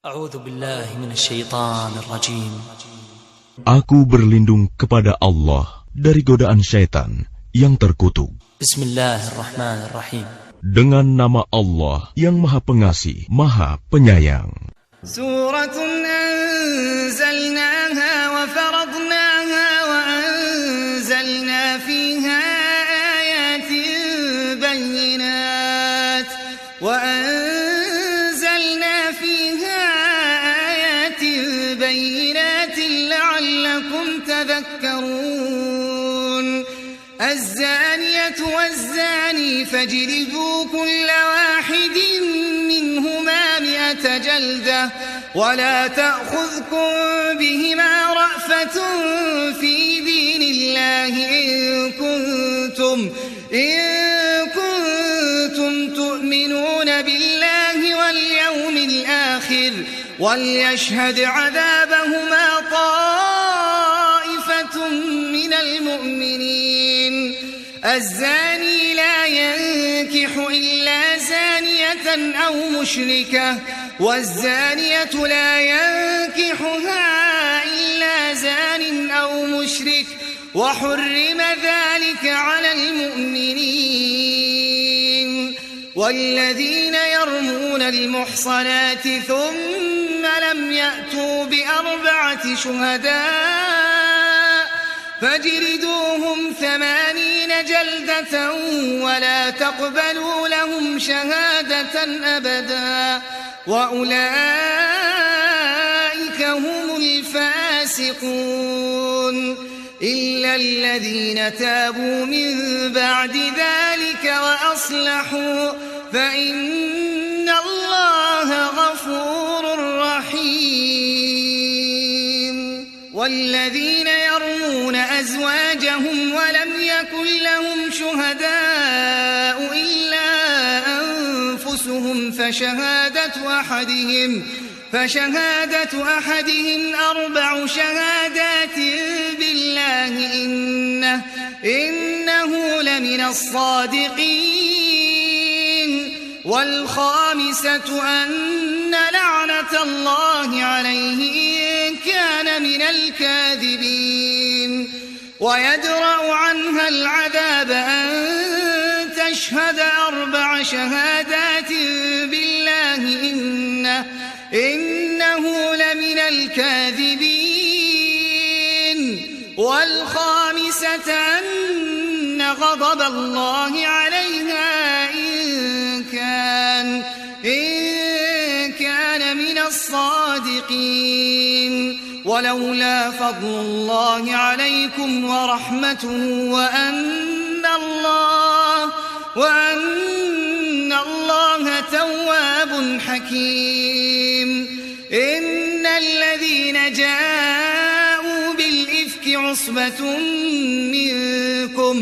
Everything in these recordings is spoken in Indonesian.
A'udzu billahi minasyaitonir rajim. Aku berlindung kepada Allah dari godaan syaitan yang terkutuk. Bismillahirrahmanirrahim. Dengan nama Allah yang Maha Pengasih, Maha Penyayang. Suratun anzalnaha wa faradnaha wa anzalna fiha ayatin bayyinat wa anzalna fiha ayatin bayyinatin la'allakum tadhakkarun. الزانية والزاني فاجلدوا كل واحد منهما 100 جلدة ولا تأخذكم بهما رأفة في دين الله إن كنتم تؤمنون بالله واليوم الآخر وليشهد عذابهما طائفة من المؤمنين. الزاني لا ينكح إلا زانية أو مشركة والزانية لا ينكحها إلا زان أو مشرك وحرم ذلك على المؤمنين. والذين يرمون المحصنات ثم لم يأتوا ب4 شهداء فاجلدوهم 80 جلدة ولا تقبلوا لهم شهادة أبدا وأولئك هم الفاسقون إلا الذين تابوا من بعد ذلك وأصلحوا فإن الله غفور رحيم. والذين يرمون أزواجهم ولم يكن لهم شهداء إلا أنفسهم فشهادة أحدهم 4 شهادات بالله إنه لمن الصادقين. والخامسة أن لعنة الله عليه إن كان من الكاذبين. ويدرأ عنها العذاب أن تشهد 4 شهادات بالله إنه لمن الكاذبين. والخامسة أن غضب الله عليها إن كان من الصادقين. ولولا فضل الله عليكم ورحمته وأن الله تواب حكيم. إن الذين جاءوا بالإفك عصبة منكم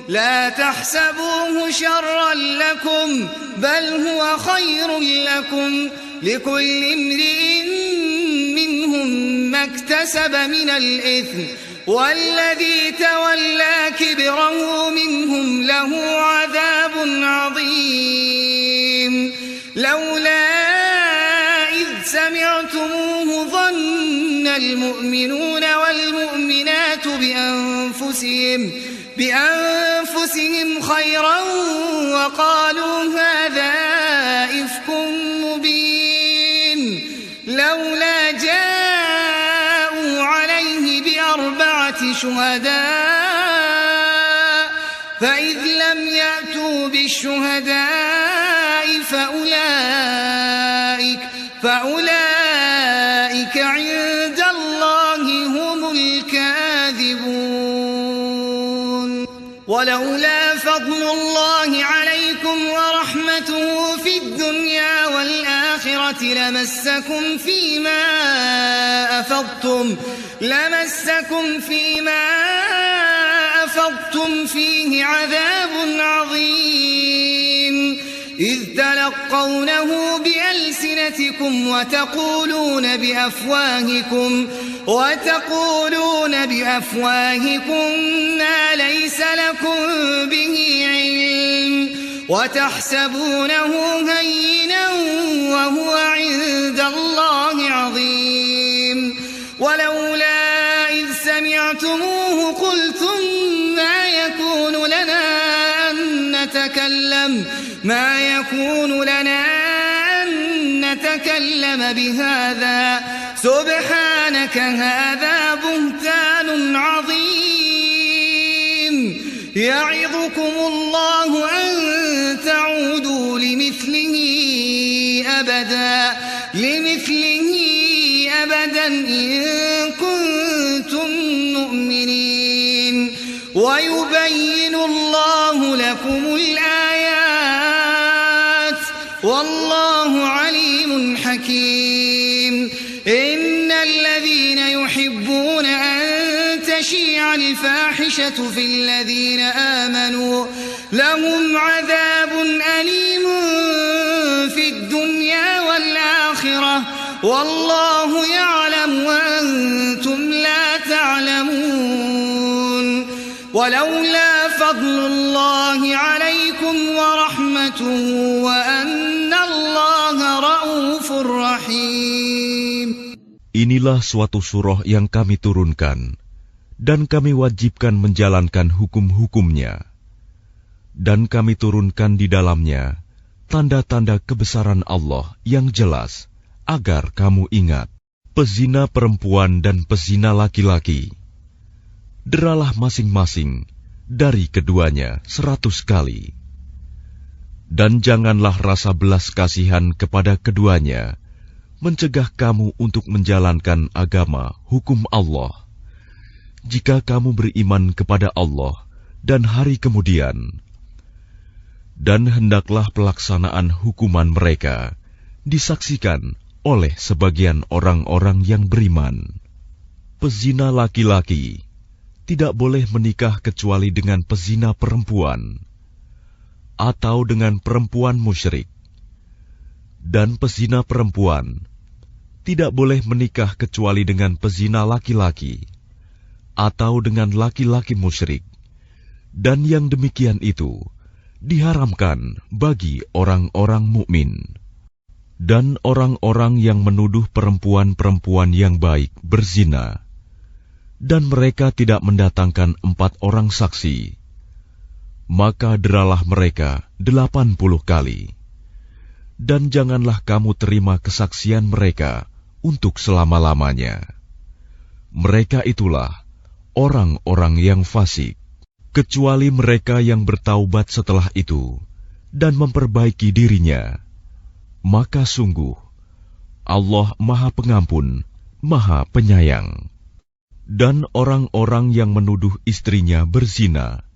لا تحسبوه شرا لكم بل هو خير لكم لكل امرئ منهم ما اكتسب من الإثم والذي تولى كبره منهم له عذاب عظيم. لولا إذ سمعتموه ظن المؤمنون والمؤمنات بأنفسهم خيرا وقالوا هذا إفك مبين. لولا جاءوا عليه ب4 شهداء فإذ لم يأتوا بالشهداء فأولئك عند الله هم الكاذبون. ولولا فضل الله عليكم ورحمته في الدنيا والآخرة لمسكم فيما أفضتم فيه عذاب عظيم. إذ تلقونه بألسنتكم وتقولون بأفواهكم ما ليس لكم به علم وتحسبونه هينا وهو عند الله ما يكون لنا أن نتكلم بهذا سبحانك هذا بهتان عظيم يعظكم الله أن تعودوا لمثله أبدا إن كنتم مؤمنين ويبين الله لكم الآيات والله عليم حكيم إن الذين يحبون أن تشيع الفاحشة في الذين آمنوا لهم عذاب أليم في الدنيا والآخرة والله يعلم وأنتم لا تعلمون ولولا فضل الله عليكم ورحمته وأن الله رؤوف رحيم. Inilah suatu surah yang kami turunkan, dan kami wajibkan menjalankan hukum-hukumnya. Dan kami turunkan di dalamnya tanda-tanda kebesaran Allah yang jelas, agar kamu ingat. Pezina perempuan dan pezina laki-laki, deralah masing-masing dari keduanya 100 kali. Dan janganlah rasa belas kasihan kepada keduanya mencegah kamu untuk menjalankan agama hukum Allah. Jika kamu beriman kepada Allah dan hari kemudian, dan hendaklah pelaksanaan hukuman mereka disaksikan oleh sebagian orang-orang yang beriman. Pezina laki-laki tidak boleh menikah kecuali dengan pezina perempuan atau dengan perempuan musyrik, dan pezina perempuan tidak boleh menikah kecuali dengan pezina laki-laki atau dengan laki-laki musyrik, dan yang demikian itu diharamkan bagi orang-orang mukmin. Dan orang-orang yang menuduh perempuan-perempuan yang baik berzina, dan mereka tidak mendatangkan 4 orang saksi, maka deralah mereka 80 kali. Dan janganlah kamu terima kesaksian mereka untuk selama-lamanya. Mereka itulah orang-orang yang fasik, kecuali mereka yang bertaubat setelah itu dan memperbaiki dirinya. Maka sungguh Allah Maha Pengampun, Maha Penyayang. Dan orang-orang yang menuduh istrinya berzina,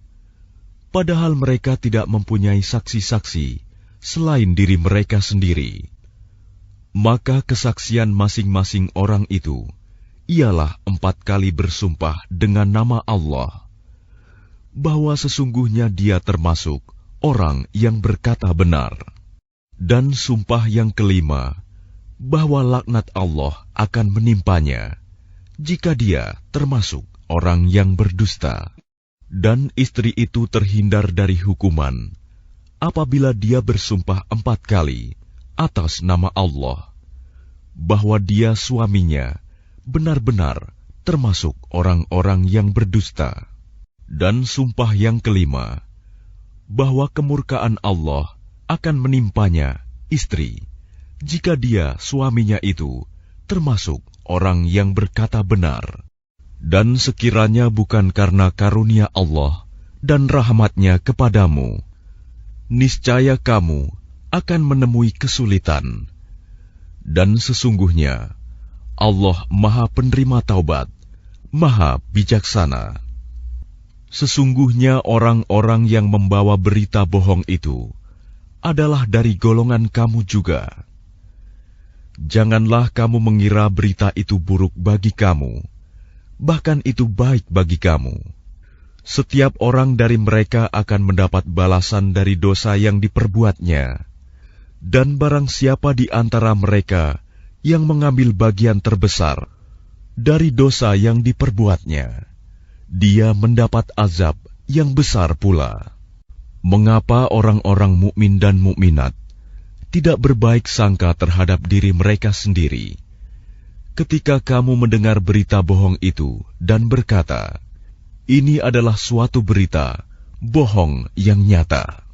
padahal mereka tidak mempunyai saksi-saksi selain diri mereka sendiri, maka kesaksian masing-masing orang itu ialah 4 kali bersumpah dengan nama Allah, bahwa sesungguhnya dia termasuk orang yang berkata benar. Dan sumpah yang kelima, bahwa laknat Allah akan menimpanya jika dia termasuk orang yang berdusta. Dan istri itu terhindar dari hukuman apabila dia bersumpah 4 kali atas nama Allah, bahwa dia suaminya benar-benar termasuk orang-orang yang berdusta. Dan sumpah yang kelima, bahwa kemurkaan Allah akan menimpanya istri jika dia suaminya itu termasuk orang yang berkata benar. Dan sekiranya bukan karena karunia Allah dan rahmat-Nya kepadamu, niscaya kamu akan menemui kesulitan. Dan sesungguhnya Allah Maha Penerima Taubat, Maha Bijaksana. Sesungguhnya orang-orang yang membawa berita bohong itu adalah dari golongan kamu juga. Janganlah kamu mengira berita itu buruk bagi kamu, bahkan itu baik bagi kamu. Setiap orang dari mereka akan mendapat balasan dari dosa yang diperbuatnya, dan barang siapa di antara mereka yang mengambil bagian terbesar dari dosa yang diperbuatnya, dia mendapat azab yang besar pula. Mengapa orang-orang mukmin dan mukminat tidak berbaik sangka terhadap diri mereka sendiri ketika kamu mendengar berita bohong itu dan berkata, "Ini adalah suatu berita bohong yang nyata."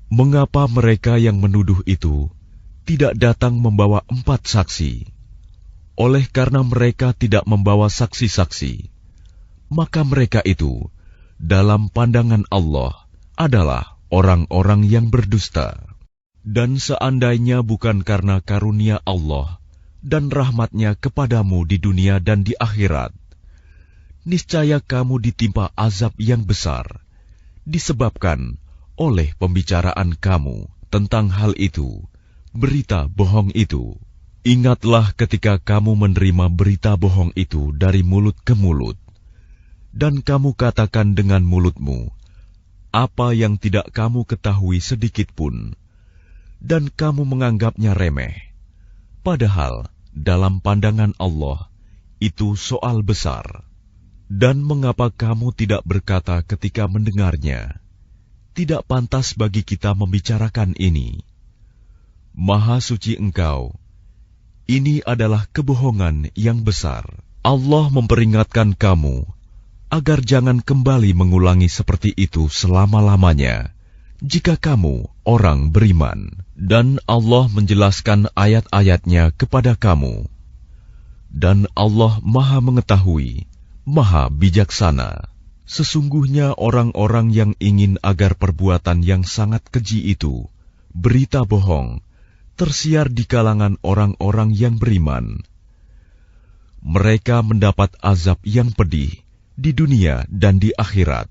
Mengapa mereka yang menuduh itu tidak datang membawa 4 saksi? Oleh karena mereka tidak membawa saksi-saksi, maka mereka itu dalam pandangan Allah adalah orang-orang yang berdusta. Dan seandainya bukan karena karunia Allah dan rahmat-Nya kepadamu di dunia dan di akhirat, niscaya kamu ditimpa azab yang besar disebabkan oleh pembicaraan kamu tentang hal itu, berita bohong itu. Ingatlah ketika kamu menerima berita bohong itu dari mulut ke mulut, dan kamu katakan dengan mulutmu apa yang tidak kamu ketahui sedikit pun, dan kamu menganggapnya remeh. Padahal dalam pandangan Allah itu soal besar. Dan mengapa kamu tidak berkata ketika mendengarnya, tidak pantas bagi kita membicarakan ini? Maha suci Engkau, ini adalah kebohongan yang besar. Allah memperingatkan kamu agar jangan kembali mengulangi seperti itu selama-lamanya, jika kamu orang beriman. Dan Allah menjelaskan ayat-ayat-Nya kepada kamu. Dan Allah Maha mengetahui, Maha bijaksana. Sesungguhnya orang-orang yang ingin agar perbuatan yang sangat keji itu, berita bohong, tersiar di kalangan orang-orang yang beriman. Mereka mendapat azab yang pedih di dunia dan di akhirat.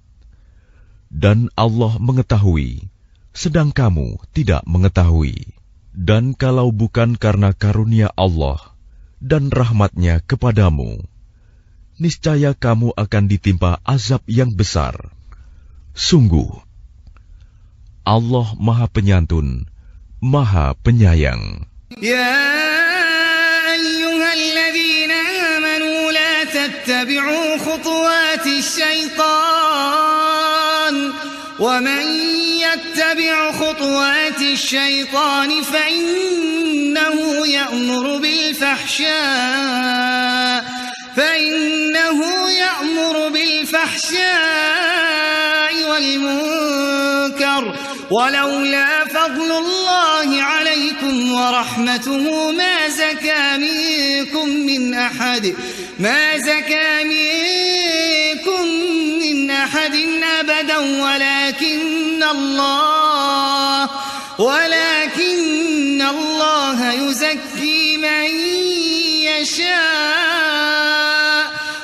Dan Allah mengetahui, sedang kamu tidak mengetahui. Dan kalau bukan karena karunia Allah dan rahmat-Nya kepadamu, niscaya kamu akan ditimpa azab yang besar. Sungguh, Allah Maha Penyantun, Maha Penyayang. Ya ayyuhalladzina amanu la tattabi'u khutuwati syaitan wa man yattabi' khutuwati syaitan fa innahu ya'muru bil fahsya' فإنه يأمر بالفحشاء والمنكر ولولا فضل الله عليكم ورحمته ما زكى منكم من أحد أبدا ولكن الله يزكي من يشاء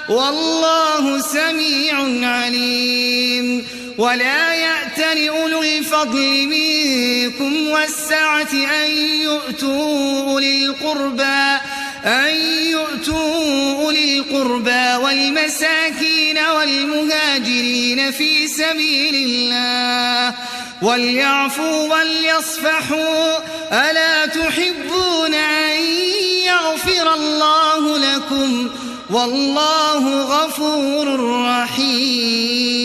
والله سميع عليم ولا يأتل أولو الفضل منكم والسعة أن يؤتوا أولي القربى والمساكين والمهاجرين في سبيل الله وليعفوا وليصفحوا ألا تحبون أن يغفر الله لكم والله غفور رحيم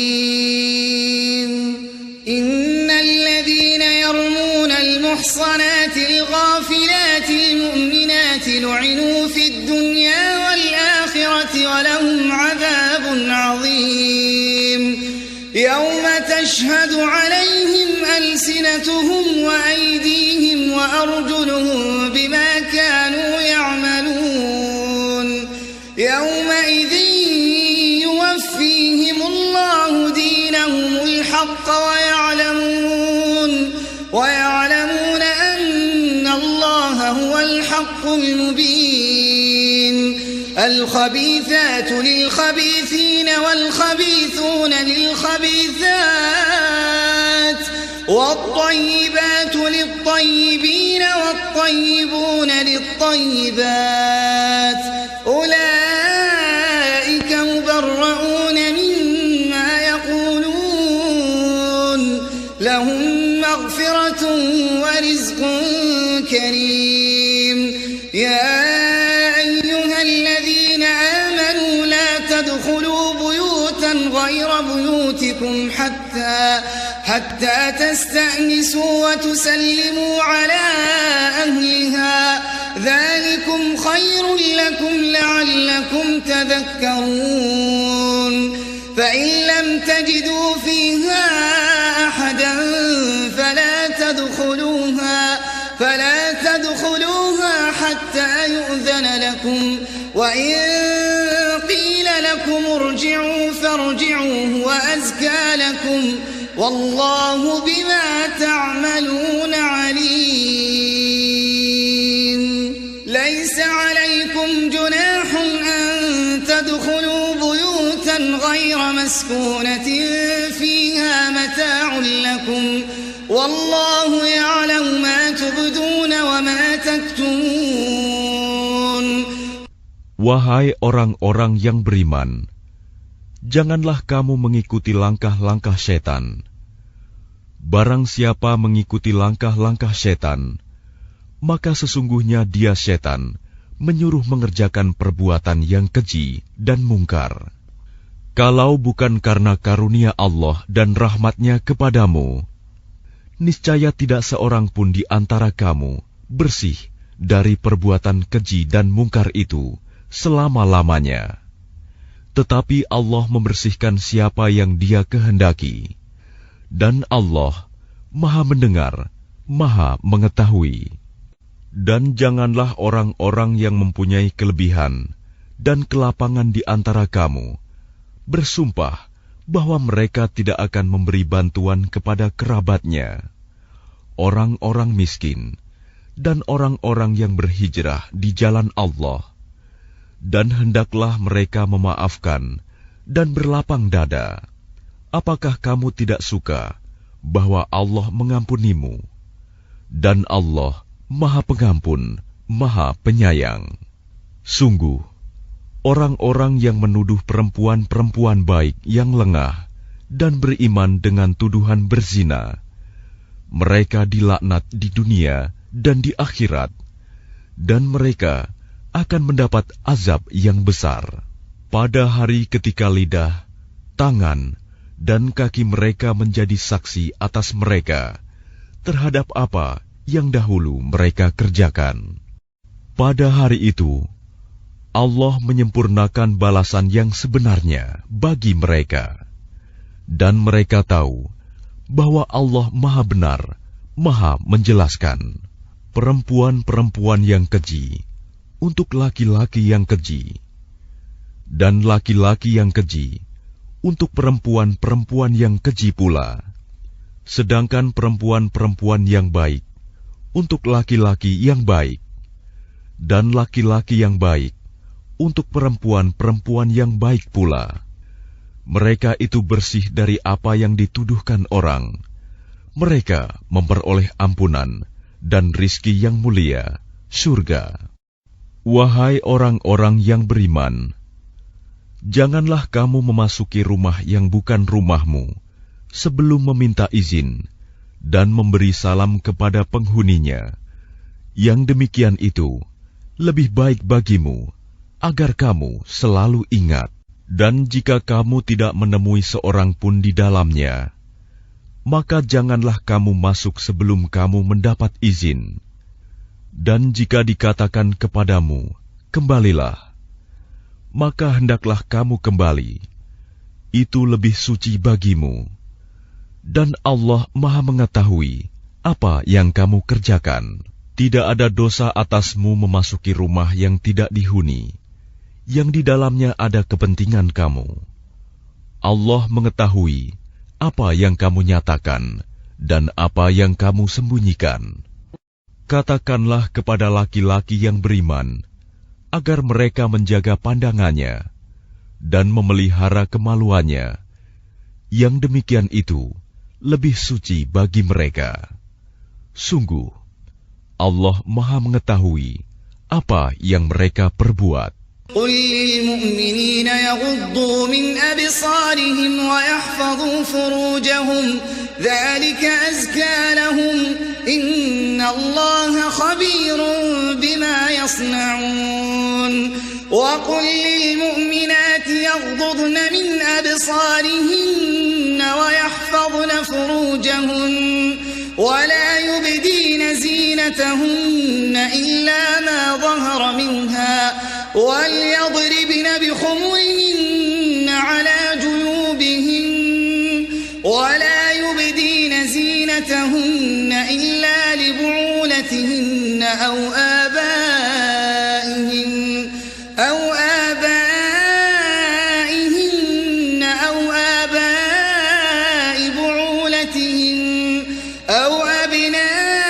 إن الذين يرمون المحصنات الغافلات المؤمنات لعنوا في الدنيا والآخرة ولهم عذاب عظيم يوم تشهد عليهم ألسنتهم وأيديهم وأرجلهم بما كانوا يعملون يومئذ يوفيهم الله دينهم الحق ويعلمون أن الله هو الحق المبين الخبيثات للخبيثين والخبيثون للخبيثات والطيبات للطيبين والطيبون للطيبات أولئك مبرؤون مما يقولون لهم مغفرة ورزق كريم يا أيها الذين آمنوا لا تدخلوا بيوتا غير بيوتكم حتى تستأنسوا وتسلموا على أهلها ذلكم خير لكم لعلكم تذكرون فإن لم تجدوا فيها أحدا فلا تدخلوها حتى يؤذن لكم وإن قيل لكم ارجعوا فارجعوا هو أزكى لكم والله بما تعملون عليم ليس عليكم جناح أن تدخلوا بيوتا غير مسكونة فيها متاع لكم والله يعلم ما تبدون وما تكتمون. Wahai orang-orang yang beriman, janganlah kamu mengikuti langkah-langkah setan. Barang siapa mengikuti langkah-langkah setan, maka sesungguhnya dia setan menyuruh mengerjakan perbuatan yang keji dan mungkar. Kalau bukan karena karunia Allah dan rahmat-Nya kepadamu, niscaya tidak seorang pun di antara kamu bersih dari perbuatan keji dan mungkar itu selama-lamanya. Tetapi Allah membersihkan siapa yang Dia kehendaki, dan Allah Maha mendengar, Maha mengetahui. Dan janganlah orang-orang yang mempunyai kelebihan dan kelapangan di antara kamu bersumpah bahwa mereka tidak akan memberi bantuan kepada kerabatnya, orang-orang miskin, dan orang-orang yang berhijrah di jalan Allah. Dan hendaklah mereka memaafkan dan berlapang dada. Apakah kamu tidak suka bahwa Allah mengampunimu? Dan Allah Maha Pengampun, Maha Penyayang. Sungguh, orang-orang yang menuduh perempuan-perempuan baik yang lengah dan beriman dengan tuduhan berzina, mereka dilaknat di dunia dan di akhirat, dan mereka akan mendapat azab yang besar. Pada hari ketika lidah, tangan, dan kaki mereka menjadi saksi atas mereka terhadap apa yang dahulu mereka kerjakan. Pada hari itu, Allah menyempurnakan balasan yang sebenarnya bagi mereka. Dan mereka tahu bahwa Allah Maha Benar, Maha Menjelaskan. Perempuan-perempuan yang keji untuk laki-laki yang keji, dan laki-laki yang keji untuk perempuan-perempuan yang keji pula. Sedangkan perempuan-perempuan yang baik untuk laki-laki yang baik, dan laki-laki yang baik untuk perempuan-perempuan yang baik pula. Mereka itu bersih dari apa yang dituduhkan orang. Mereka memperoleh ampunan dan rizki yang mulia, surga. Wahai orang-orang yang beriman, janganlah kamu memasuki rumah yang bukan rumahmu sebelum meminta izin dan memberi salam kepada penghuninya. Yang demikian itu lebih baik bagimu, agar kamu selalu ingat. Dan jika kamu tidak menemui seorang pun di dalamnya, maka janganlah kamu masuk sebelum kamu mendapat izin. Dan jika dikatakan kepadamu, kembalilah, maka hendaklah kamu kembali. Itu lebih suci bagimu. Dan Allah Maha mengetahui apa yang kamu kerjakan. Tidak ada dosa atasmu memasuki rumah yang tidak dihuni, yang di dalamnya ada kepentingan kamu. Allah mengetahui apa yang kamu nyatakan dan apa yang kamu sembunyikan. Katakanlah kepada laki-laki yang beriman, agar mereka menjaga pandangannya dan memelihara kemaluannya. Yang demikian itu lebih suci bagi mereka. Sungguh, Allah Maha mengetahui apa yang mereka perbuat. قل للمؤمنين يغضوا من أبصارهم ويحفظوا فروجهم ذلك أزكى لهم إن الله خبير بما يصنعون وقل للمؤمنات يغضضن من أبصارهن ويحفظن فروجهن ولا يبدين زينتهن إلا ما ظهر منها وليضربن بخمرهن على جيوبهن ولا يبدين زينتهن إلا لبعولتهن أو أو آبائهن أو آباء بعولتهن أو أبنائهن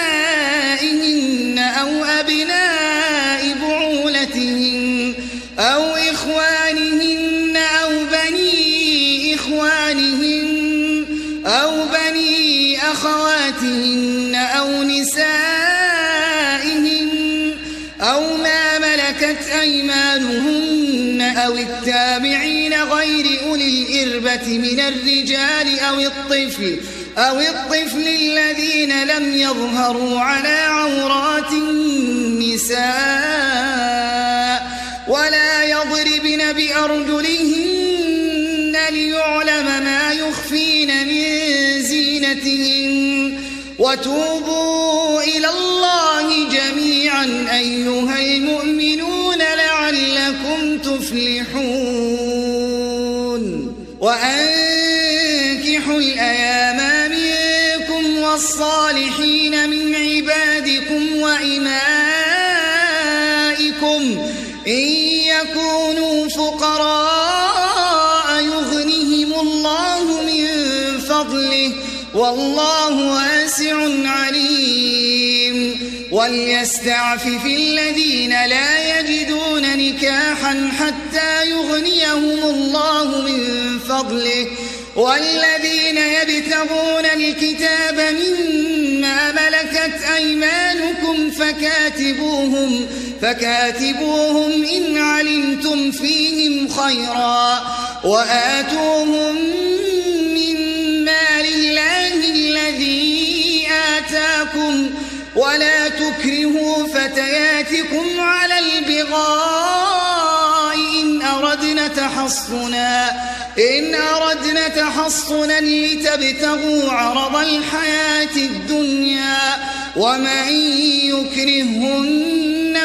أو أبناء بعولتهن أو إخوانهن أو بني إخوانهن أو بني أخواتهن أو نسائهن أو ما ملكت أيمانهن أو التابعين غير أولي الإربة من الرجال أو الطفل الذين لم يظهروا على عورات النساء ولا يضربن بأرجلهن ليعلم ما يخفين من زينتهن وتوبوا إلى الله جميعا أيها المؤمنون لعلكم تفلحون وأنكحوا الأيام منكم والصالحين من عبادكم وإمائكم إن يكونوا فقراء يغنهم الله من فضله والله واسع عليم وليستعفف الذين لا يجدون نكاحا حتى يغنيهم الله من فضله والذين يبتغون الكتاب مما ملكت أيمانكم فكاتبوهم إن علمتم فيهم خيرا وآتوهم من مال الله الذي آتاكم ولا تكرهوا فتياتكم على البغاء إن أردنا تحصنا لتبتغوا عرض الحياة الدنيا ومن يكرهن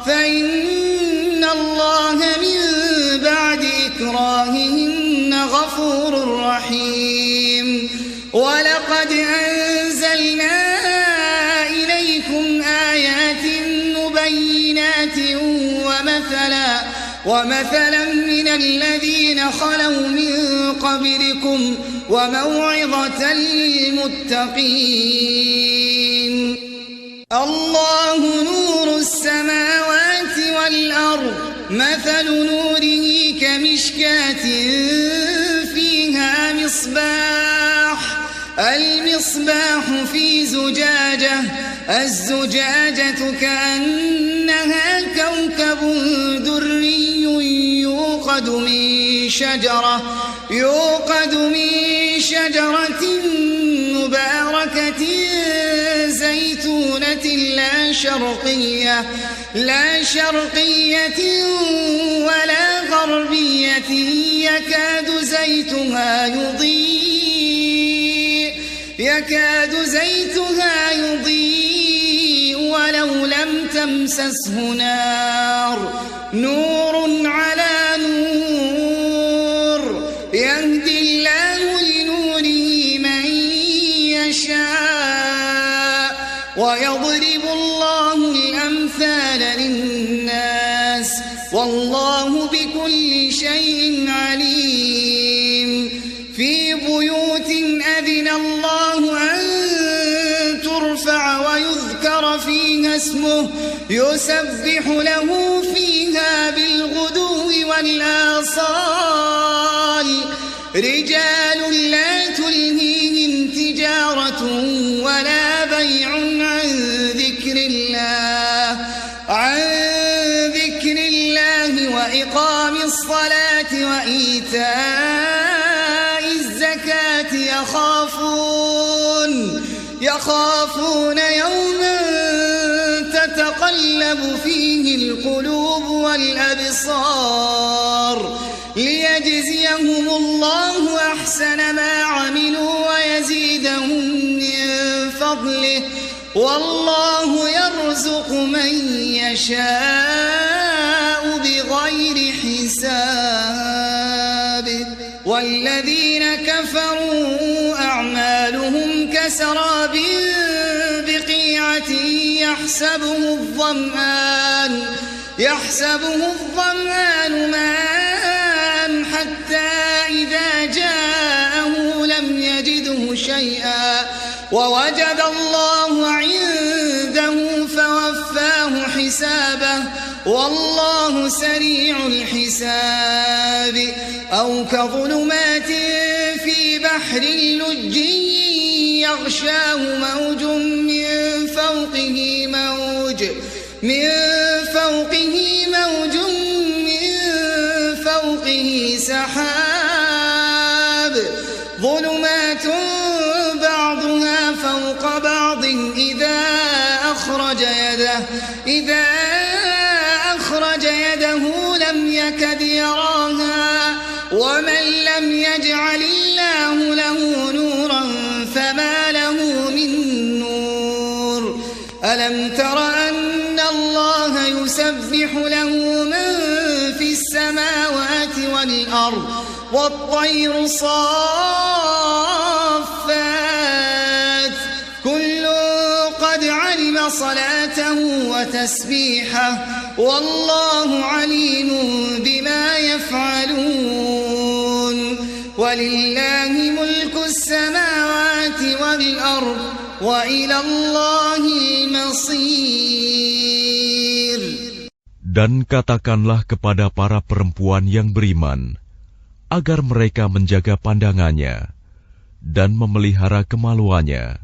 فإن الله من بعد إكراههن غفور رحيم ولقد أنزلنا إليكم آيات مبينات ومثلا من الذين خلوا من قبلكم وموعظة للمتقين الله نور السماوات والأرض مثل نوره كمشكاة فيها المصباح في زجاجة الزجاجة كأنها كوكب دري يوقد من شجرة مباركة زيتونة لا شرقية ولا غربية يكاد زيتها يضيء ولو لم تمسسه نار نور على نور يهدي الله لنوره من يشاء ويضرب الله الأمثال للناس والله بكل شيء عليم في بيوت أذن الله أن ترفع ويذكر فيها اسمه يسبح له فيها بالغدو والآصال رجال لا تلهيهم تجارة ولا بيع عن ذكر الله وإقام الصلاة وإيتاء الزكاة يخافون يوما تتقلب فيه القلوب والأبصار ليجزيهم الله أحسن ما عملوا ويزيدهم من فضله والله يرزق من يشاء بغير حساب والذين كفروا أعمالهم كسراب بقيعة يحسبه الظمآن ماء حتى إذا جاءه لم يجده شيئا ووجد الله عنده فوفاه حسابه والله سريع الحساب أو كظلمات في بحر لجي يغشاه موج من فوقه موج من فوقه سحاب ظلمات بعضها فوق بعض إذا أخرج يده لم يكد يراها ومن لم يجعل الله له نورا فما له من نور ألم تر أن الله يسبح له من في السماوات والأرض والطير صافات كل قد علم صلاته وتسبيحه والله عليم بما يفعلون ولله ملك السماوات والأرض وإلى الله المصير. Dan katakanlah kepada para perempuan yang beriman, agar mereka menjaga pandangannya dan memelihara kemaluannya,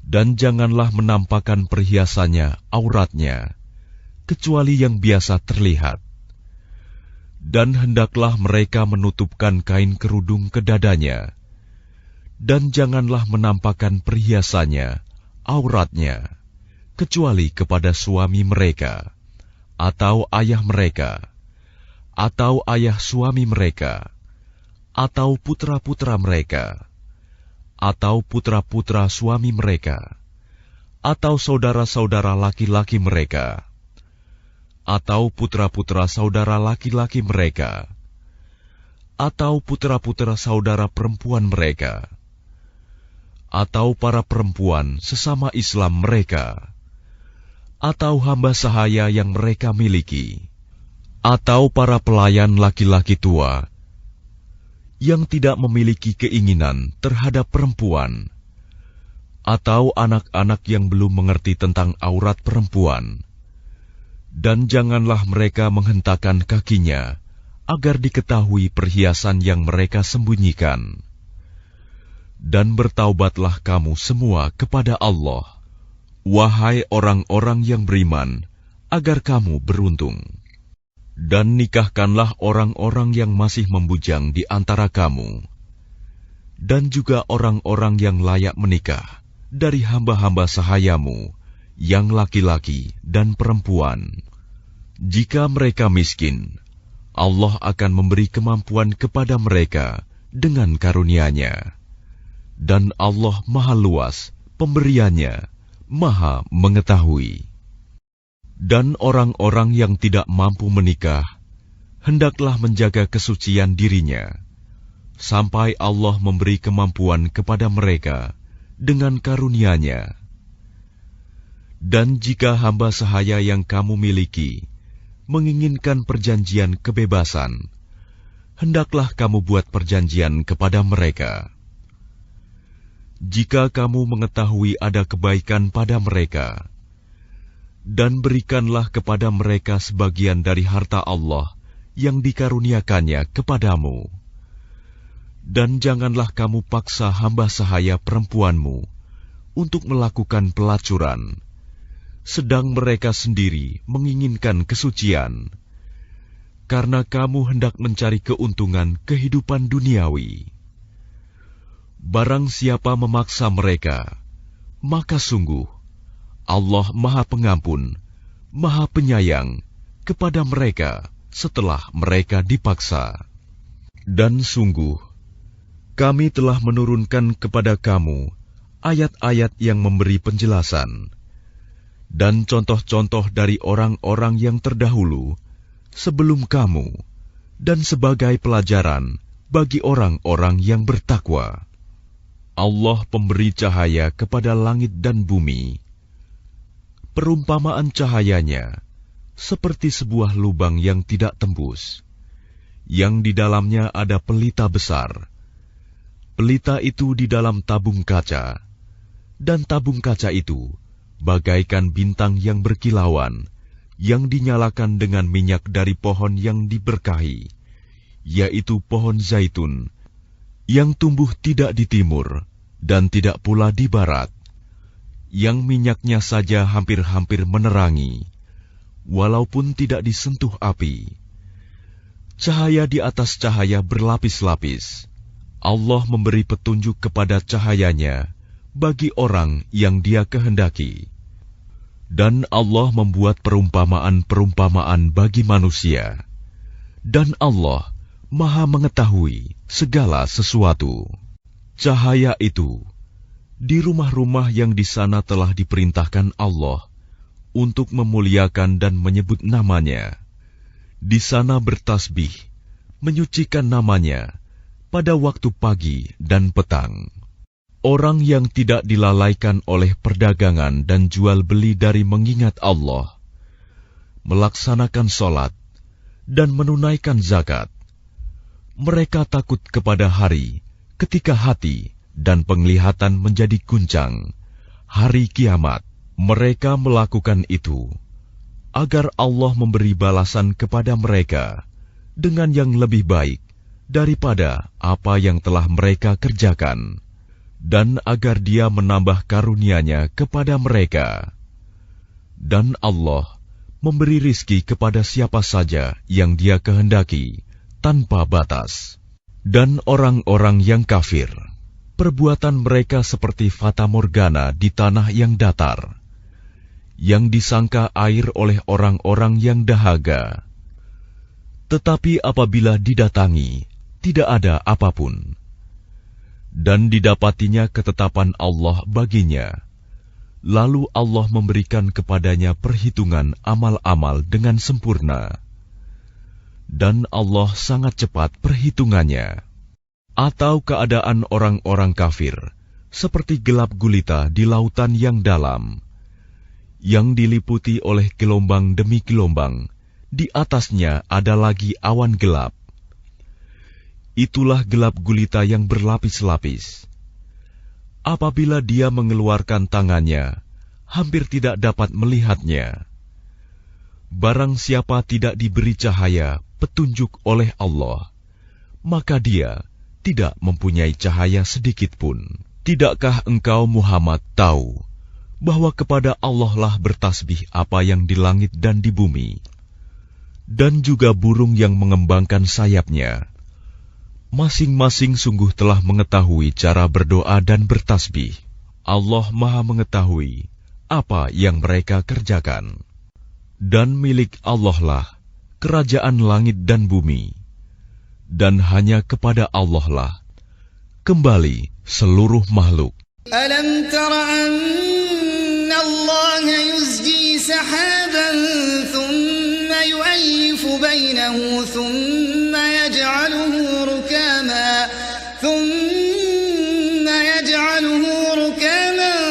dan janganlah menampakkan perhiasannya, auratnya, kecuali yang biasa terlihat. Dan hendaklah mereka menutupkan kain kerudung ke dadanya, dan janganlah menampakkan perhiasannya, auratnya, kecuali kepada suami mereka, atau ayah mereka, atau ayah suami mereka, atau putra-putra mereka, atau putra-putra suami mereka, atau saudara-saudara laki-laki mereka, atau putra-putra saudara laki-laki mereka, atau putra-putra saudara perempuan mereka, atau para perempuan sesama Islam mereka, atau hamba sahaya yang mereka miliki, atau para pelayan laki-laki tua yang tidak memiliki keinginan terhadap perempuan, atau anak-anak yang belum mengerti tentang aurat perempuan. Dan janganlah mereka menghentakkan kakinya agar diketahui perhiasan yang mereka sembunyikan. Dan bertaubatlah kamu semua kepada Allah, wahai orang-orang yang beriman, agar kamu beruntung. Dan nikahkanlah orang-orang yang masih membujang di antara kamu, dan juga orang-orang yang layak menikah dari hamba-hamba sahayamu, yang laki-laki dan perempuan. Jika mereka miskin, Allah akan memberi kemampuan kepada mereka dengan karunia-Nya. Dan Allah Maha Luas pemberiannya, Maha Mengetahui. Dan orang-orang yang tidak mampu menikah, hendaklah menjaga kesucian dirinya, sampai Allah memberi kemampuan kepada mereka dengan karunia-Nya. Dan jika hamba sahaya yang kamu miliki menginginkan perjanjian kebebasan, hendaklah kamu buat perjanjian kepada mereka. Jika kamu mengetahui ada kebaikan pada mereka, dan berikanlah kepada mereka sebagian dari harta Allah yang dikaruniakannya kepadamu. Dan janganlah kamu paksa hamba sahaya perempuanmu untuk melakukan pelacuran, sedang mereka sendiri menginginkan kesucian, karena kamu hendak mencari keuntungan kehidupan duniawi. Barang siapa memaksa mereka, maka sungguh Allah Maha Pengampun, Maha Penyayang kepada mereka setelah mereka dipaksa. Dan sungguh, kami telah menurunkan kepada kamu ayat-ayat yang memberi penjelasan, dan contoh-contoh dari orang-orang yang terdahulu sebelum kamu, dan sebagai pelajaran bagi orang-orang yang bertakwa. Allah pemberi cahaya kepada langit dan bumi. Perumpamaan cahayanya seperti sebuah lubang yang tidak tembus, yang di dalamnya ada pelita besar. Pelita itu di dalam tabung kaca, dan tabung kaca itu bagaikan bintang yang berkilauan, yang dinyalakan dengan minyak dari pohon yang diberkahi, yaitu pohon zaitun, yang tumbuh tidak di timur dan tidak pula di barat, yang minyaknya saja hampir-hampir menerangi, walaupun tidak disentuh api. Cahaya di atas cahaya berlapis-lapis. Allah memberi petunjuk kepada cahayanya bagi orang yang Dia kehendaki. Dan Allah membuat perumpamaan-perumpamaan bagi manusia. Dan Allah Maha mengetahui segala sesuatu. Cahaya itu di rumah-rumah yang di sana telah diperintahkan Allah untuk memuliakan dan menyebut namanya. Di sana bertasbih, menyucikan namanya pada waktu pagi dan petang. Orang yang tidak dilalaikan oleh perdagangan dan jual beli dari mengingat Allah, melaksanakan sholat, dan menunaikan zakat. Mereka takut kepada hari ketika hati dan penglihatan menjadi guncang, hari kiamat. Mereka melakukan itu agar Allah memberi balasan kepada mereka dengan yang lebih baik daripada apa yang telah mereka kerjakan, dan agar Dia menambah karunia-Nya kepada mereka. Dan Allah memberi rizki kepada siapa saja yang Dia kehendaki tanpa batas. Dan orang-orang yang kafir, perbuatan mereka seperti fata morgana di tanah yang datar, yang disangka air oleh orang-orang yang dahaga. Tetapi apabila didatangi, tidak ada apapun. Dan didapatinya ketetapan Allah baginya. Lalu Allah memberikan kepadanya perhitungan amal-amal dengan sempurna. Dan Allah sangat cepat perhitungannya. Atau keadaan orang-orang kafir, seperti gelap gulita di lautan yang dalam, yang diliputi oleh gelombang demi gelombang, di atasnya ada lagi awan gelap. Itulah gelap gulita yang berlapis-lapis. Apabila dia mengeluarkan tangannya, hampir tidak dapat melihatnya. Barang siapa tidak diberi cahaya, petunjuk oleh Allah, maka dia tidak mempunyai cahaya sedikit pun. Tidakkah engkau Muhammad tahu bahwa kepada Allah lah bertasbih apa yang di langit dan di bumi, dan juga burung yang mengembangkan sayapnya. Masing-masing sungguh telah mengetahui cara berdoa dan bertasbih. Allah Maha mengetahui apa yang mereka kerjakan. Dan milik Allah lah kerajaan langit dan bumi, dan hanya kepada Allah lah kembali seluruh makhluk. Alam tara anna Allah yuzji sahaban thumma yu'allifu bainahu thumma yaj'aluhu rukaman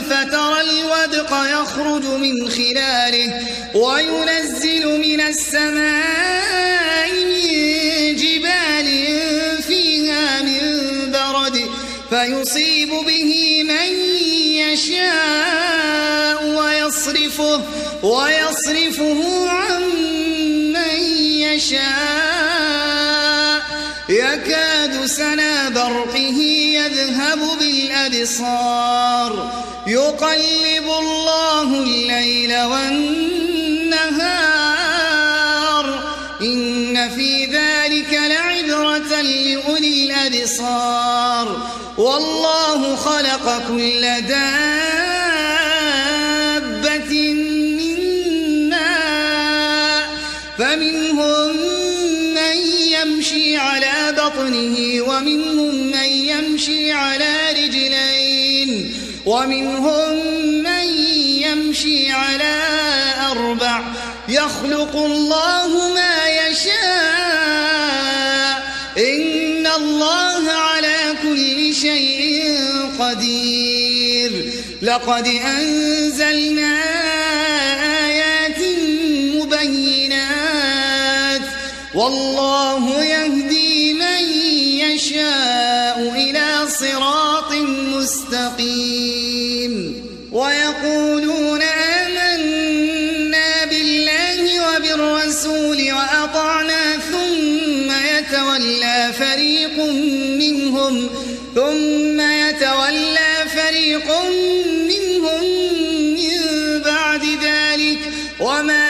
fatara al-wadqa yakhruju min khilalihi wa yunazzilu minas samaa'i min jibalin fiha min barad فيصيب به من يشاء ويصرفه عن من يشاء يكاد سنا برقه يذهب بالأبصار يقلب الله الليل والنهار إن في ذلك لعبرة لأولي الأبصار والله خلق كل دابة من ماء فمنهم من يمشي على بطنه ومنهم من يمشي على رجلين ومنهم من يمشي على أربع يخلق الله ما يشاء إن الله على كل شيء قدير لقد أنزلنا والله يهدي من يشاء إلى صراط مستقيم ويقولون آمنا بالله وبالرسول وأطعنا ثم يتولى فريق منهم من بعد ذلك وما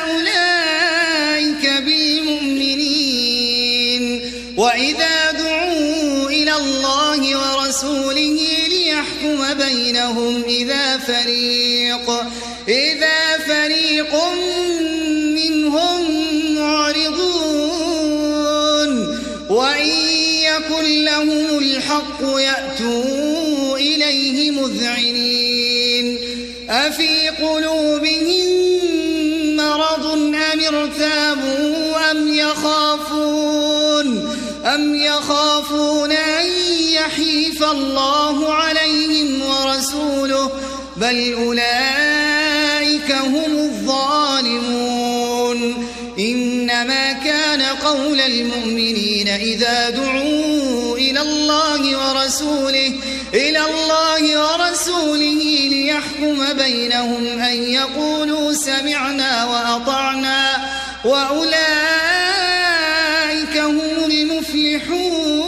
أولئك بالمؤمنين وإذا دعوا إلى الله ورسوله ليحكم بينهم إذا فريق منهم معرضون وإن يكن لهم الحق يأتوا إليه مذعنين أفي قلوبهم مرض أم ارتابوا أم يخافون أن يحيف الله عليهم ورسوله بل أولئك هم الظالمون إنما كان قول المؤمنين إذا دعوا إلى الله ورسوله ليحكم بينهم أن يقولوا سمعنا وأطعنا وأولئك هم المفلحون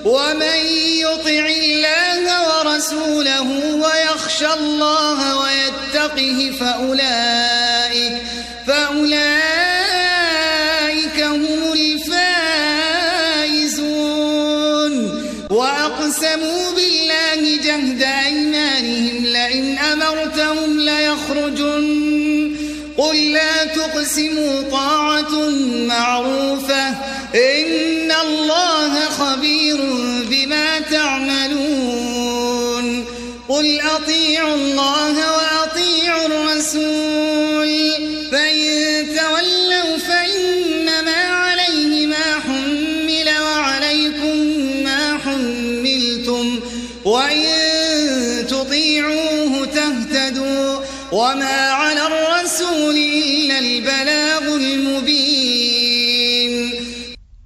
ومن يطع الله ورسوله ويخشى الله ويتقه فأولئك هم الفائزون وأقسموا بالله جهد أيمانهم لئن أمرتهم ليخرجن قل لا تقسموا طاعة معروفة إن الله خبير بما تعملون قل أطيعوا الله وأطيعوا الرسول فإن تولوا فإنما عليه ما حمل وعليكم ما حملتم وإن تطيعوه تهتدوا وما على الرسول إلا البلاغ المبين.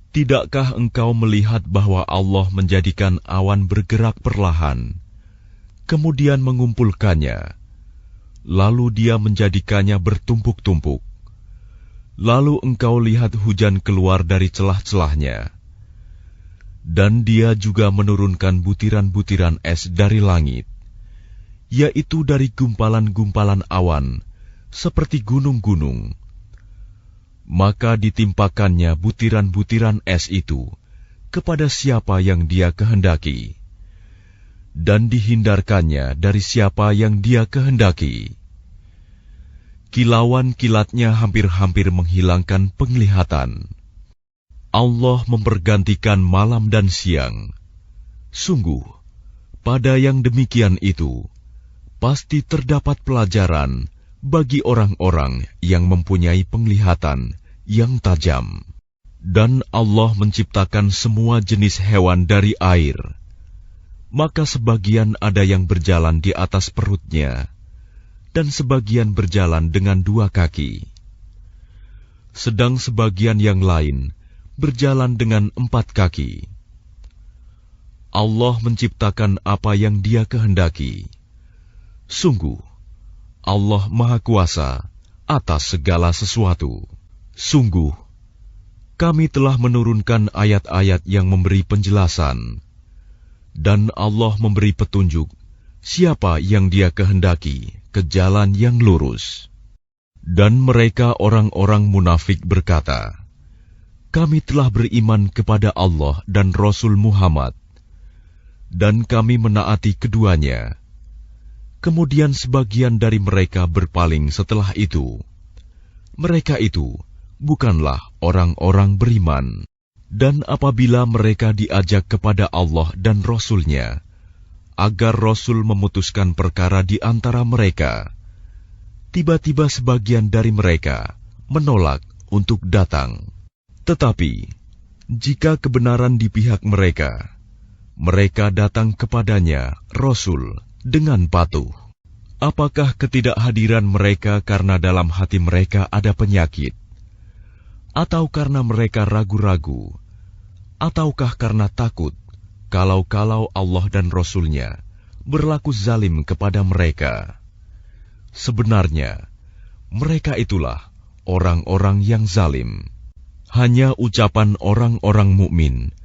Tidakkah engkau melihat bahwa Allah menjadikan awan bergerak perlahan, kemudian mengumpulkannya, lalu Dia menjadikannya bertumpuk-tumpuk. Lalu engkau lihat hujan keluar dari celah-celahnya, dan Dia juga menurunkan butiran-butiran es dari langit, yaitu dari gumpalan-gumpalan awan, seperti gunung-gunung. Maka ditimpakannya butiran-butiran es itu kepada siapa yang Dia kehendaki, dan dihindarkannya dari siapa yang Dia kehendaki. Kilauan kilatnya hampir-hampir menghilangkan penglihatan. Allah mempergantikan malam dan siang. Sungguh, pada yang demikian itu, pasti terdapat pelajaran bagi orang-orang yang mempunyai penglihatan yang tajam. Dan Allah menciptakan semua jenis hewan dari air. Maka sebagian ada yang berjalan di atas perutnya, dan sebagian berjalan dengan 2 kaki. Sedang sebagian yang lain berjalan dengan 4 kaki. Allah menciptakan apa yang Dia kehendaki. Sungguh, Allah Maha Kuasa atas segala sesuatu. Sungguh, kami telah menurunkan ayat-ayat yang memberi penjelasan, dan Allah memberi petunjuk siapa yang Dia kehendaki ke jalan yang lurus. Dan mereka orang-orang munafik berkata, kami telah beriman kepada Allah dan Rasul Muhammad, dan kami menaati keduanya. Kemudian sebagian dari mereka berpaling setelah itu. Mereka itu bukanlah orang-orang beriman. Dan apabila mereka diajak kepada Allah dan Rasul-Nya, agar Rasul memutuskan perkara di antara mereka, tiba-tiba sebagian dari mereka menolak untuk datang. Tetapi, jika kebenaran di pihak mereka, mereka datang kepadanya, Rasul, dengan patuh. Apakah ketidakhadiran mereka karena dalam hati mereka ada penyakit, atau karena mereka ragu-ragu, ataukah karena takut kalau Allah dan Rasul-Nya berlaku zalim kepada mereka. Sebenarnya, mereka itulah orang-orang yang zalim. Hanya ucapan orang-orang mukmin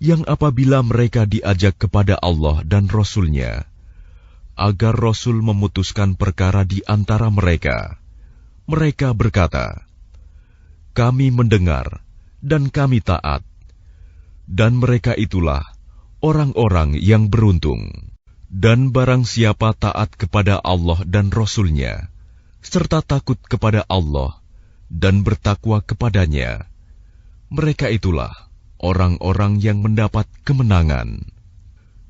yang apabila mereka diajak kepada Allah dan Rasul-Nya, agar Rasul memutuskan perkara di antara mereka, mereka berkata, "Kami mendengar dan kami taat." Dan mereka itulah orang-orang yang beruntung. Dan barang siapa taat kepada Allah dan Rasul-Nya, serta takut kepada Allah dan bertakwa kepadanya, mereka itulah orang-orang yang mendapat kemenangan.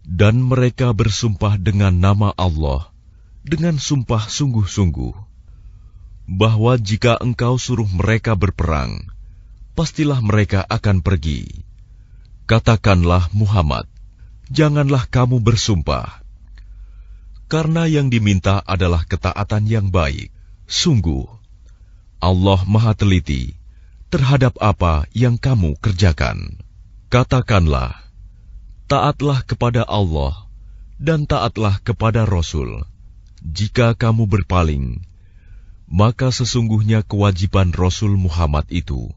Dan mereka bersumpah dengan nama Allah, dengan sumpah sungguh-sungguh, bahwa jika engkau suruh mereka berperang, pastilah mereka akan pergi. Katakanlah Muhammad, janganlah kamu bersumpah, karena yang diminta adalah ketaatan yang baik. Sungguh, Allah Maha Teliti terhadap apa yang kamu kerjakan. Katakanlah, taatlah kepada Allah dan taatlah kepada Rasul. Jika kamu berpaling, maka sesungguhnya kewajiban Rasul Muhammad itu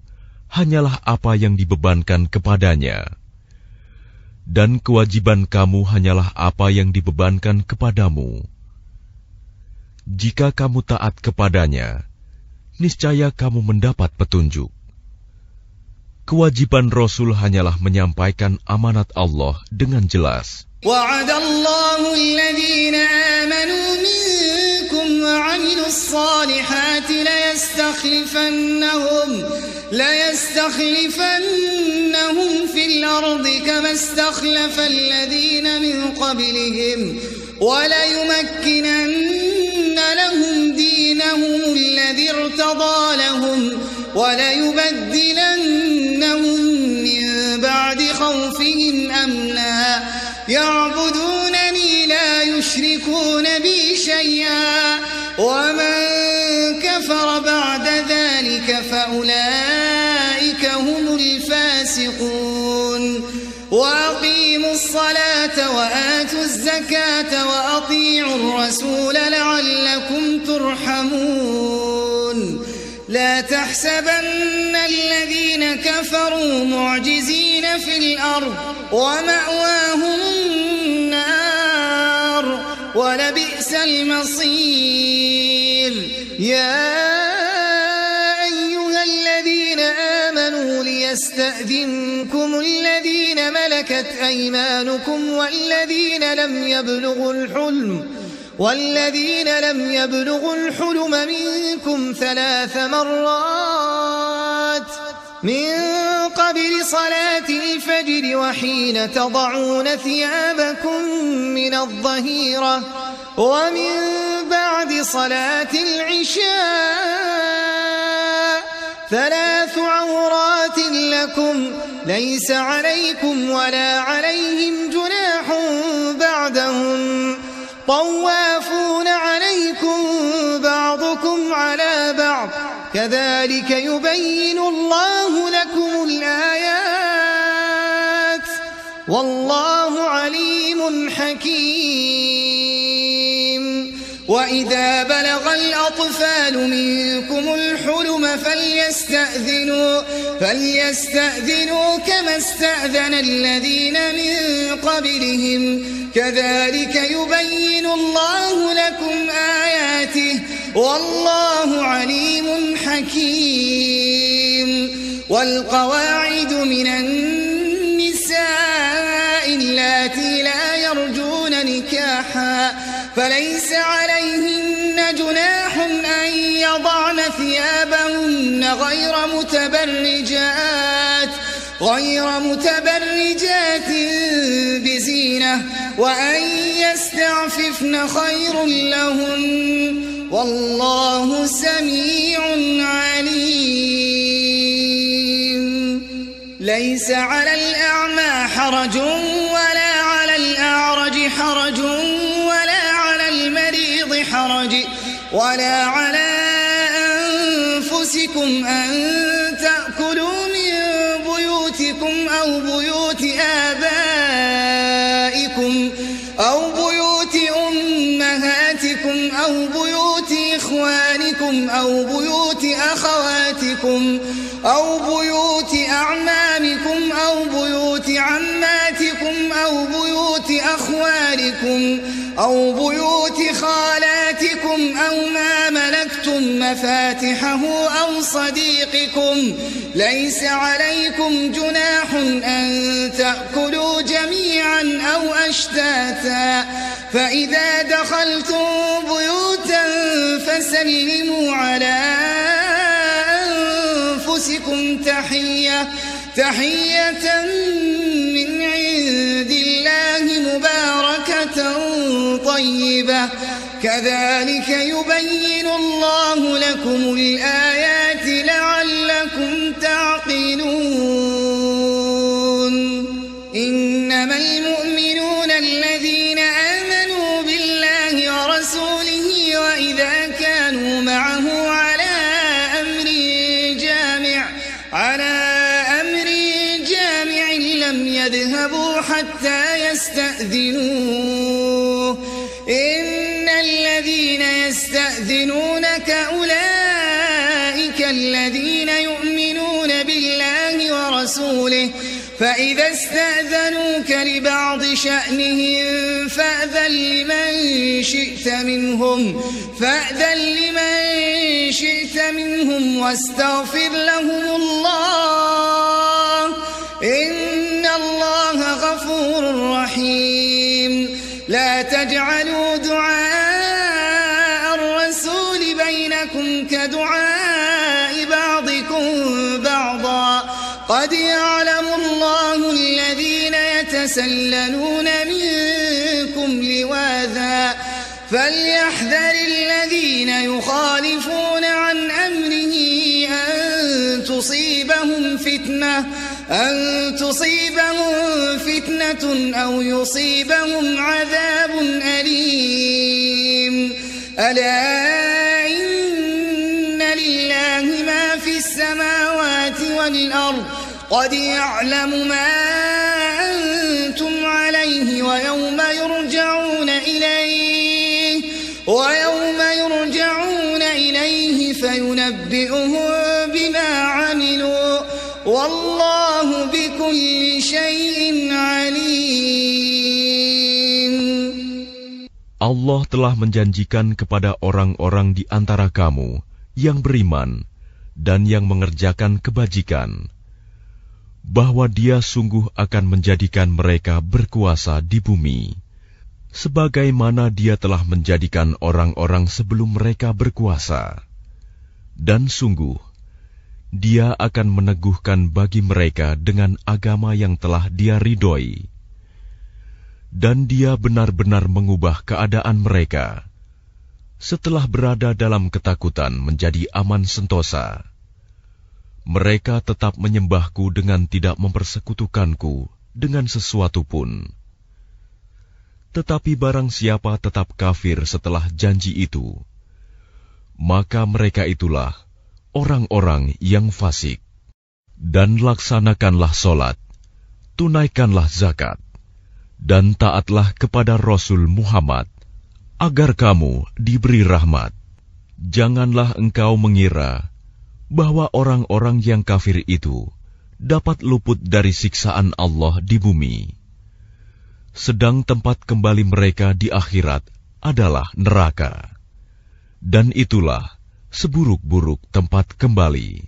hanyalah apa yang dibebankan kepadanya. Dan kewajiban kamu hanyalah apa yang dibebankan kepadamu. Jika kamu taat kepadanya, niscaya kamu mendapat petunjuk. Kewajiban Rasul hanyalah menyampaikan amanat Allah dengan jelas. وعد الله الذين آمنوا منكم وعملوا الصالحات ليستخلفنهم في الأرض كما استخلف الذين من قبلهم وليمكنن لهم دينهم الذي ارتضى لهم وليبدلنهم من بعد خوفهم أمنا يعبدونني لا يشركون بي شيئا ومن كفر بعد ذلك فأولئك هم الفاسقون وأقيموا الصلاة وآتوا الزكاة وأطيعوا الرسول لعلكم ترحمون لا تحسبن الذين كفروا معجزين في الأرض ومأواهم النار ولبئس المصير يا أيها الذين آمنوا ليستأذنكم الذين ملكت أيمانكم والذين لم يبلغوا الحلم منكم 3 مرات من قبل صلاة الفجر وحين تضعون ثيابكم من الظهيرة ومن بعد صلاة العشاء 3 عورات لكم ليس عليكم ولا عليهم جناح بعدهم طوافون عليكم بعضكم على بعض كذلك يبين الله لكم الآيات والله عليم حكيم وإذا بلغ الأطفال منكم الحلم فليستأذنوا كما استأذن الذين من قبلهم كذلك يبين الله لكم آياته والله عليم حكيم والقواعد من النساء اللاتي لا يرجون نكاحا فليس عليهن جناح أن يضعن ثيابهن غير متبرجات بزينة وأن يستعففن خير لهم والله سميع عليم ليس على الأعمى حرج ولا على الأعرج حرج ولا على المريض حرج ولا على أنفسكم أن تأكلوا أو بيوت آبائكم أو بيوت أمهاتكم أو بيوت إخوانكم أو بيوت أخواتكم أو بيوت أعمامكم أو بيوت عماتكم أو بيوت أخوالكم أو بيوت خالاتكم أو ما ملكتم مفاتحه أو صديقكم ليس عليكم جناح أن تأكلوا جميعا أو أشتاتا فإذا دخلتم بيوتا فسلموا على أنفسكم تحية من عند الله مباركة طيبة كذلك يبين الله لكم الآيات لعلكم تعقلون إنما المؤمنون الذين آمنوا بالله ورسوله وإذا كانوا معه على أمر جامع لم يذهبوا حتى يستأذنوه إن الذين يستأذنونك أولئك الذين يؤمنون بالله ورسوله فإذا استأذنوك لبعض شأنهم فأذن لمن شئت منهم واستغفر لهم الله إن الله غفور رحيم لا تجعلوا دعاء الرسول بينكم كدعاء بعضكم بعضا قد يعلم الله الذين يتسللون منكم لواذا فليحذر الذين يخالفون عن أمره أن تصيبهم فتنة أو يصيبهم عذاب أليم ألا إن لله ما في السماوات والأرض قد يعلم ما أنتم عليه ويوم يرجعون إليه فينبئهم بما عملوا والله بكل شيء عليم. Allah telah menjanjikan kepada orang-orang di antara kamu yang beriman dan yang mengerjakan kebajikan, bahwa Dia sungguh akan menjadikan mereka berkuasa di bumi, sebagaimana Dia telah menjadikan orang-orang sebelum mereka berkuasa. Dan sungguh, Dia akan meneguhkan bagi mereka dengan agama yang telah Dia ridhoi. Dan Dia benar-benar mengubah keadaan mereka, setelah berada dalam ketakutan menjadi aman sentosa. Mereka tetap menyembahku dengan tidak mempersekutukanku dengan sesuatu pun. Tetapi barang siapa tetap kafir setelah janji itu, maka mereka itulah orang-orang yang fasik. Dan laksanakanlah solat, tunaikanlah zakat, dan taatlah kepada Rasul Muhammad, agar kamu diberi rahmat. Janganlah engkau mengira bahwa orang-orang yang kafir itu dapat luput dari siksaan Allah di bumi, sedang tempat kembali mereka di akhirat adalah neraka. Dan itulah seburuk-buruk tempat kembali.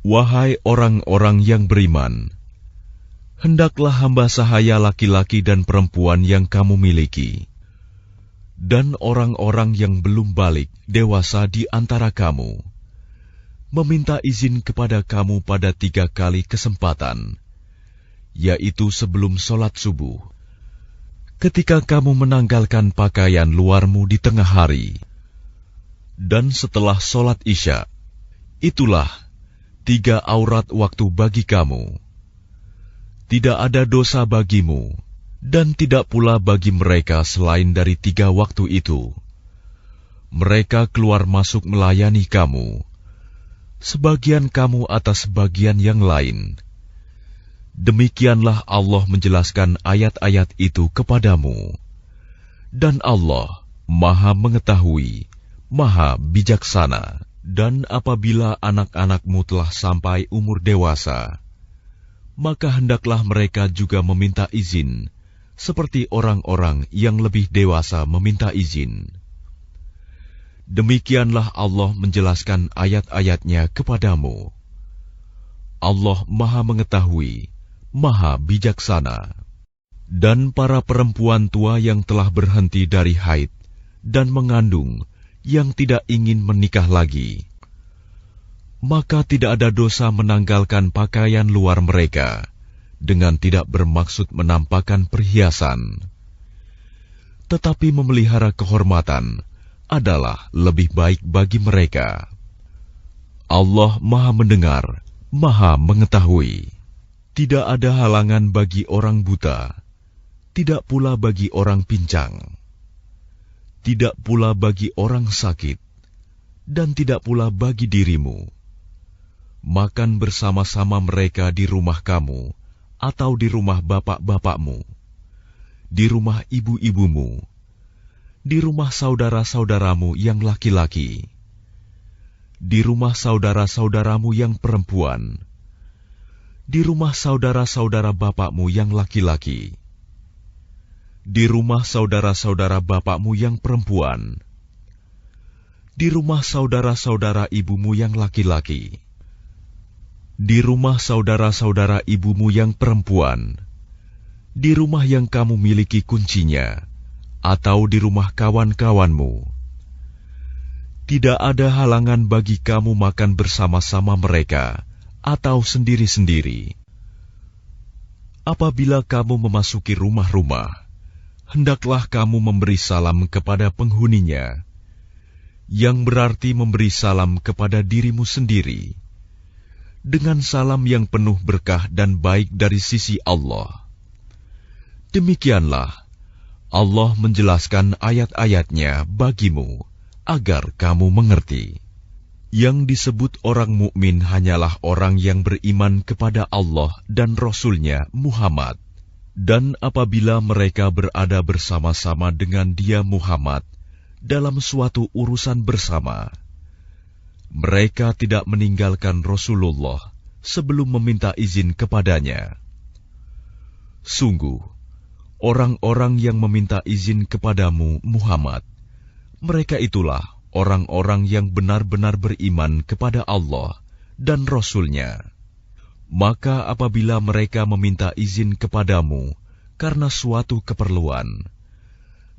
Wahai orang-orang yang beriman, hendaklah hamba sahaya laki-laki dan perempuan yang kamu miliki, dan orang-orang yang belum balik dewasa di antara kamu, meminta izin kepada kamu pada 3 kali kesempatan, yaitu sebelum sholat subuh, ketika kamu menanggalkan pakaian luarmu di tengah hari, dan setelah sholat isya. Itulah 3 aurat waktu bagi kamu. Tidak ada dosa bagimu, dan tidak pula bagi mereka selain dari 3 waktu itu. Mereka keluar masuk melayani kamu, sebagian kamu atas bagian yang lain. Demikianlah Allah menjelaskan ayat-ayat itu kepadamu. Dan Allah Maha mengetahui, Maha bijaksana. Dan apabila anak-anakmu telah sampai umur dewasa, maka hendaklah mereka juga meminta izin, seperti orang-orang yang lebih dewasa meminta izin. Demikianlah Allah menjelaskan ayat-ayatnya kepadamu. Allah Maha mengetahui, Maha bijaksana. Dan para perempuan tua yang telah berhenti dari haid dan mengandung, yang tidak ingin menikah lagi, maka tidak ada dosa menanggalkan pakaian luar mereka dengan tidak bermaksud menampakkan perhiasan. Tetapi memelihara kehormatan adalah lebih baik bagi mereka. Allah Maha mendengar, Maha mengetahui. Tidak ada halangan bagi orang buta, tidak pula bagi orang pincang, tidak pula bagi orang sakit, dan tidak pula bagi dirimu. Makan bersama-sama mereka di rumah kamu, atau di rumah bapak-bapakmu, di rumah ibu-ibumu, di rumah saudara-saudaramu yang laki-laki, di rumah saudara-saudaramu yang perempuan, di rumah saudara-saudara bapakmu yang laki-laki, di rumah saudara-saudara bapakmu yang perempuan, di rumah saudara-saudara ibumu yang laki-laki, di rumah saudara-saudara ibumu yang perempuan, di rumah yang kamu miliki kuncinya, atau di rumah kawan-kawanmu. Tidak ada halangan bagi kamu makan bersama-sama mereka, atau sendiri-sendiri. Apabila kamu memasuki rumah-rumah, hendaklah kamu memberi salam kepada penghuninya, yang berarti memberi salam kepada dirimu sendiri, dengan salam yang penuh berkah dan baik dari sisi Allah. Demikianlah Allah menjelaskan ayat-ayatnya bagimu, agar kamu mengerti. Yang disebut orang mukmin hanyalah orang yang beriman kepada Allah dan Rasul-Nya Muhammad. Dan apabila mereka berada bersama-sama dengan dia Muhammad dalam suatu urusan bersama, mereka tidak meninggalkan Rasulullah sebelum meminta izin kepadanya. Sungguh, orang-orang yang meminta izin kepadamu Muhammad, mereka itulah orang-orang yang benar-benar beriman kepada Allah dan Rasul-Nya. Maka apabila mereka meminta izin kepadamu karena suatu keperluan,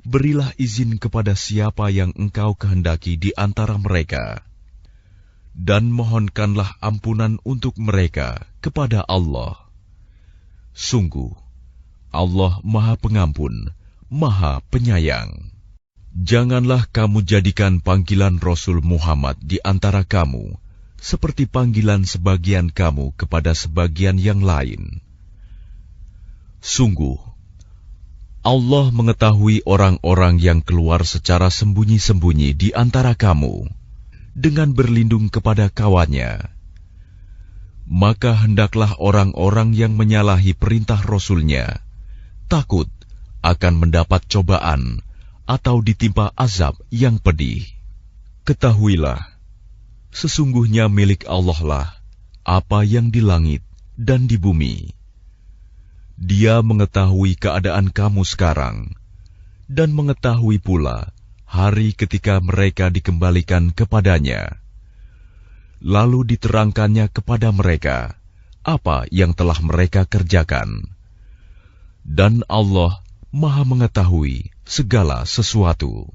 berilah izin kepada siapa yang engkau kehendaki di antara mereka, dan mohonkanlah ampunan untuk mereka kepada Allah. Sungguh, Allah Maha Pengampun, Maha Penyayang. Janganlah kamu jadikan panggilan Rasul Muhammad di antara kamu seperti panggilan sebagian kamu kepada sebagian yang lain. Sungguh, Allah mengetahui orang-orang yang keluar secara sembunyi-sembunyi di antara kamu dengan berlindung kepada kawannya. Maka hendaklah orang-orang yang menyalahi perintah Rasul-Nya takut akan mendapat cobaan atau ditimpa azab yang pedih. Ketahuilah, sesungguhnya milik Allah lah apa yang di langit dan di bumi. Dia mengetahui keadaan kamu sekarang, dan mengetahui pula hari ketika mereka dikembalikan kepadanya. Lalu diterangkannya kepada mereka apa yang telah mereka kerjakan. Dan Allah Maha mengetahui segala sesuatu.